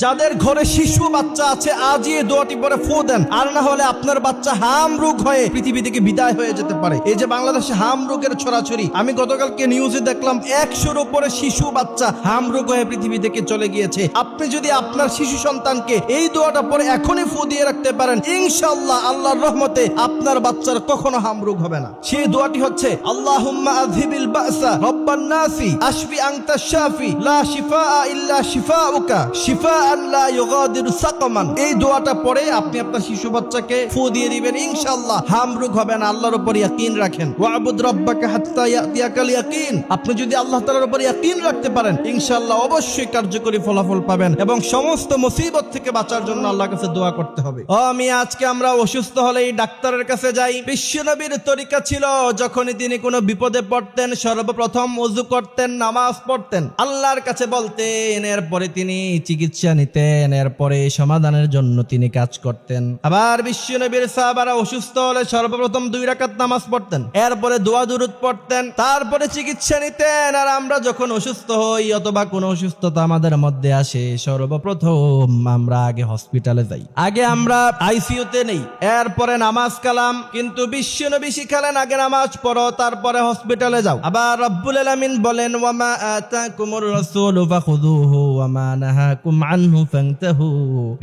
যাদের ঘরে শিশু বাচ্চা আছে আজই এই দোয়াটি পরে ফু দেন, আর না হলে আপনার বাচ্চা হাম রোগ হয়ে পৃথিবী থেকে বিদায় হয়ে যেতে পারে। এই যে বাংলাদেশে হাম রোগের ছড়াছড়ি, আমি গতকালকে নিউজে দেখলাম 100-র উপরে শিশু বাচ্চা হাম রোগ হয়ে পৃথিবী থেকে চলে গিয়েছে। আপনি যদি আপনার শিশু সন্তানকে এই দোয়াটা পরে এখনই ফু দিয়ে রাখতে পারেন, ইনশাআল্লাহ আল্লাহর রহমতে আপনার বাচ্চার কখনো হাম রোগ হবে না। সেই দোয়াটি হচ্ছে আল্লাহুম্মা আযহিবিল বাসা রব্বান নাসি আশফি আনতা শাফি লা শিফাআ ইল্লা শিফাউকা শিফাআন লা ইউগাদিরু সাকামান। এই দোয়াটা পরে আপনি আপনার শিশু বাচ্চাকে ফু দিয়ে দিবেন, ইনশাআল্লাহ হাম রোগ হবে না। আল্লাহর উপর ইয়াকিন রাখেন। ওয়াবুদ রাব্বাকা হাত্তা ইয়াতিয়াকাল ইয়াকিন। আপনি যদি আল্লাহ তাআলার উপর ইয়াকিন রাখতে পারেন, ইনশাআল্লাহ অবশ্যই কার্যকরী ফলাফল পাবেন এবং সমস্ত মুসিবত থেকে বাঁচার জন্য আল্লাহর কাছে দোয়া করতে হবে। আমি আজকে আমরা অসুস্থ হলেই ডাক্তারের কাছে যাই। বিশ্বনবীর তরিকা ছিল, যখনই তিনি কোনো বিপদে পড়তেন সর্বপ্রথম ওযু করতেন, নামাজ পড়তেন, আল্লাহর কাছে বলতেন, এরপরে তিনি চিকিৎসা নিতেন, এরপরে সমাধানের জন্য তিনি কাজ করতেন। আবার বিশ্বনবীর সাহাবারা অসুস্থ হলে সর্বপ্রথম 2 রাকাত নামাজ পড়তেন, এরপরে দোয়া দুরূদ পড়তেন, তারপরে চিকিৎসা নিতেন। আর আমরা যখন অসুস্থ হই অথবা কোনো অসুস্থতা আমাদের মধ্যে আসে, সর্বপ্রথম আমরা আগে হসপিটালে যাই, আগে আমরা আইসিইউতে নেই, এরপরে নামাজ কালাম। কিন্তু বিশ্বনবী শিখালেন আগে নামাজ পড়ো, তারপরে হসপিটালে যাও। আবার রব্বুল আলামিন বলেন, ওয়ামা আতাকুমুর রাসূলু ফাখুযুহু ওয়ামা নাহাকুম আনহু ফান্তাহু।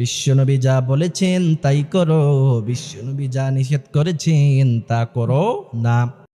বিশ্বনবী যা বলেছেন তাই করো, বিশ্বনবী যা নিষেধ করেছেন তা করো না।